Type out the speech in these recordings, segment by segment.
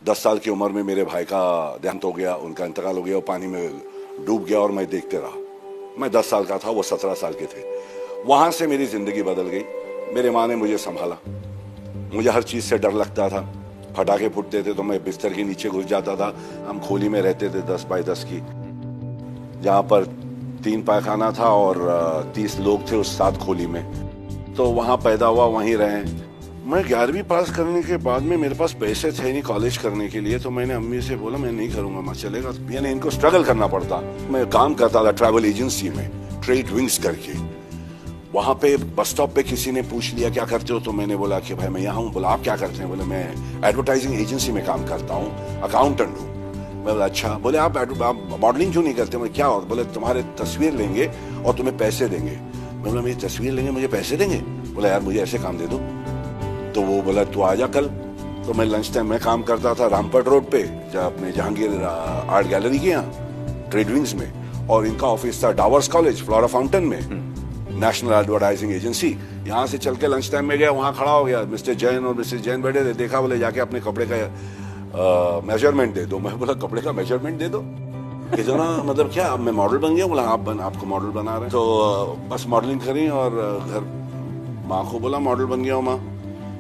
10 साल की उम्र में मेरे भाई का देहांत हो गया, उनका इंतकाल हो गया, वो पानी में डूब गया और मैं देखते रहा। मैं 10 साल का था, वो 17 साल के थे। वहां से मेरी जिंदगी बदल गई। मेरे माँ ने मुझे संभाला। मुझे हर चीज से डर लगता था। पटाखे फूटते थे तो मैं बिस्तर के नीचे घुस जाता था। हम खोली में रहते थे 10 बाई 10 की, जहां पर 3 पायखाना था और 30 लोग थे उस 7 खोली में। तो वहां पैदा हुआ, वहीं रहे। मैं 11वीं पास करने के बाद में मेरे पास पैसे थे नहीं कॉलेज करने के लिए, तो मैंने अम्मी से बोला मैं नहीं करूंगा, मैं चलेगा। यानी इनको स्ट्रगल करना पड़ता। मैं काम करता था ट्रैवल एजेंसी में, ट्रेड विंग्स करके। वहां पे बस स्टॉप पे किसी ने पूछ लिया क्या करते हो, तो मैंने बोला कि भाई मैं यहाँ हूँ। बोला आप क्या करते हैं? बोले मैं एडवर्टाइजिंग एजेंसी में काम करता हूँ, अकाउंटेंट हूँ। मैं बोला अच्छा। बोले आप मॉडलिंग क्यों नहीं करते? मैं क्या? बोले तुम्हारे तस्वीर लेंगे और तुम्हें पैसे देंगे। मैं बोला मेरी तस्वीर लेंगे, मुझे पैसे देंगे? बोला यार मुझे ऐसे काम दे दो। तो वो बोला तू आ जा कल। तो मैं लंच टाइम में काम करता था रामपट रोड पे, अपने जहांगीर आर्ट गैलरी के यहाँ ट्रेड विंग्स में, और इनका ऑफिस था डावर्स कॉलेज फ्लोरा फाउंटेन में, नेशनल एडवर्टाइजिंग एजेंसी। यहाँ से चल के लंच टाइम में गया, वहां खड़ा हो गया। मिस्टर जैन और मिसेस जैन बैठे थे। देखा, बोले जाके अपने कपड़े का मेजरमेंट दे दो। मैं बोला कपड़े का मेजरमेंट दे दो? इतना मतलब क्या, अब मैं मॉडल बन गया? बोला आपको मॉडल बना रहे हैं। तो बस मॉडलिंग करी और घर माँ को बोला मॉडल बन गया हूँ माँ।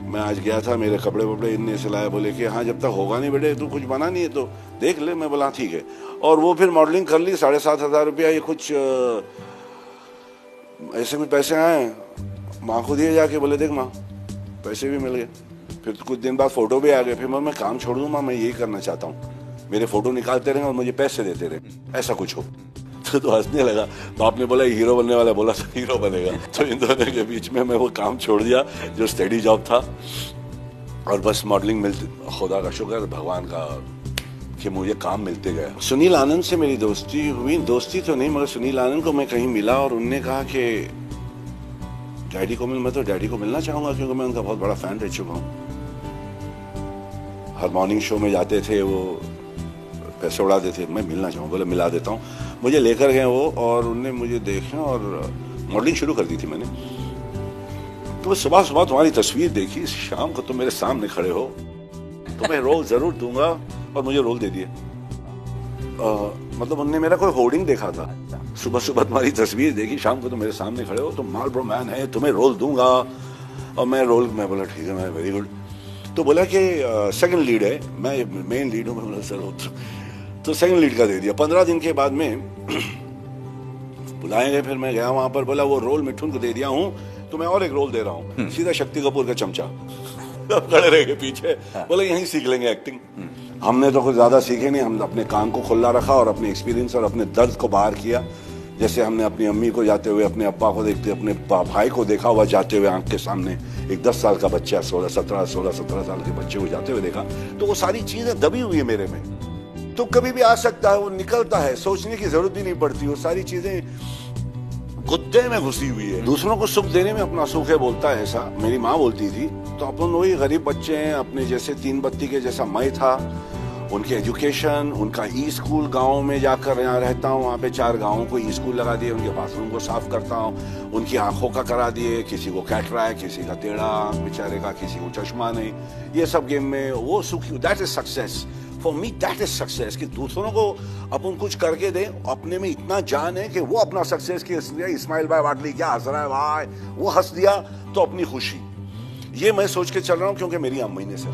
मैं आज गया था, मेरे कपड़े वपड़े इनने सिलाए। बोले कि हाँ जब तक होगा नहीं बेटे, तू कुछ बना नहीं है तो देख ले। मैं बोला ठीक है। और वो फिर मॉडलिंग कर ली। 7,500 रुपया ये कुछ ऐसे भी पैसे आए, माँ को दिए जाके। बोले देख माँ पैसे भी मिल गए। फिर कुछ दिन बाद फोटो भी आ गए। फिर मैं काम छोड़ दूँ माँ, मैं यही करना चाहता हूँ, मेरे फोटो निकालते रहे और मुझे पैसे देते रहे, ऐसा कुछ हो। तो हंसने लगा। तो आपने बोला हीरो बनने वाला, बोला तो हीरो बनेगा। तो इन दोनों के बीच में मैं वो काम छोड़ दिया जो स्टडी जॉब था, और बस मॉडलिंग मिलती। खुदा का शुक्र, भगवान का, कि मुझे काम मिलते गया। सुनील आनंद से मेरी दोस्ती हुई। दोस्ती तो नहीं, मगर सुनील आनंद को मैं कहीं मिला और उनने कहा कि डैडी को मैं तो डैडी को मिलना चाहूंगा, क्योंकि मैं उनका बहुत बड़ा फैन रह चुका हूँ। हर मॉर्निंग शो में जाते थे, वो पैसे उड़ाते थे। मैं मिलना चाहूँ। बोले मिला देता हूँ। मुझे लेकर गए वो, और उनने मुझे देखा और मॉडलिंग शुरू कर दी थी मैंने। तो सुबह सुबह तुम्हारी तस्वीर देखी, शाम को तुम मेरे सामने खड़े हो, तुम्हें रोल जरूर दूंगा, और मुझे रोल दे दिए। मतलब उनने मेरा कोई होर्डिंग देखा था, सुबह सुबह तुम्हारी तस्वीर देखी, शाम को तुम मेरे सामने खड़े हो, तुम मार्लबरो मैन है, तुम्हें रोल दूंगा। और मैं बोला ठीक है, मैं वेरी गुड। तो बोला कि सेकंड लीड है, मैं मेन लीड हूँ। मैं बोला सर, तो सेकंड लीड का दे दिया। 15 दिन के बाद में बुलाए गए। फिर मैं गया वहां पर। बोला वो रोल मिठुन को दे दिया हूँ, तो मैं और एक रोल दे रहा हूँ। सीधा शक्ति कपूर का चमचा। खड़े रह गए पीछे। बोले यहीं सीख लेंगे एक्टिंग। हमने तो कुछ ज्यादा सीखे नहीं, हम अपने कान को खुला रखा और अपने एक्सपीरियंस और अपने दर्द को बाहर किया। जैसे हमने अपनी अम्मी को जाते हुए, अपने अब्बा को देखते, अपने भाई को देखा हुआ जाते हुए आंख के सामने, एक 10 साल का बच्चा 16-17 साल के बच्चे को जाते हुए देखा। तो वो सारी चीजें दबी हुई है मेरे में। तो कभी भी आ सकता है, वो निकलता है, सोचने की जरूरत भी नहीं पड़ती। वो सारी चीजें गुद्दे में घुसी हुई है। दूसरों को सुख देने में अपना सुख है, बोलता है ऐसा मेरी माँ बोलती थी। तो अपन वही गरीब बच्चे हैं, अपने जैसे 3 बत्ती के जैसा मैं था। उनके एजुकेशन, उनका ई स्कूल, गाँव में जाकर यहाँ रहता हूँ, वहाँ पे 4 गाँवों को ई स्कूल लगा दिए, उनके बाथरूम को साफ करता हूँ, उनकी आंखों का करा दिए, किसी को कैटरैक्ट, किसी का टेढ़ा आंख बेचारे का, किसी को चश्मा नहीं। ये सब गेम में वो सुख, that is success for me, that is success. कि दूसरों को अपन कुछ करके दें, अपने में इतना जान है कि वो अपना सक्सेस की इस्माइल भाई वाटली क्या हंस रहा है भाई, वो हंस दिया तो अपनी खुशी। ये मैं सोच के चल रहा हूँ, क्योंकि मेरी अम्मी ने से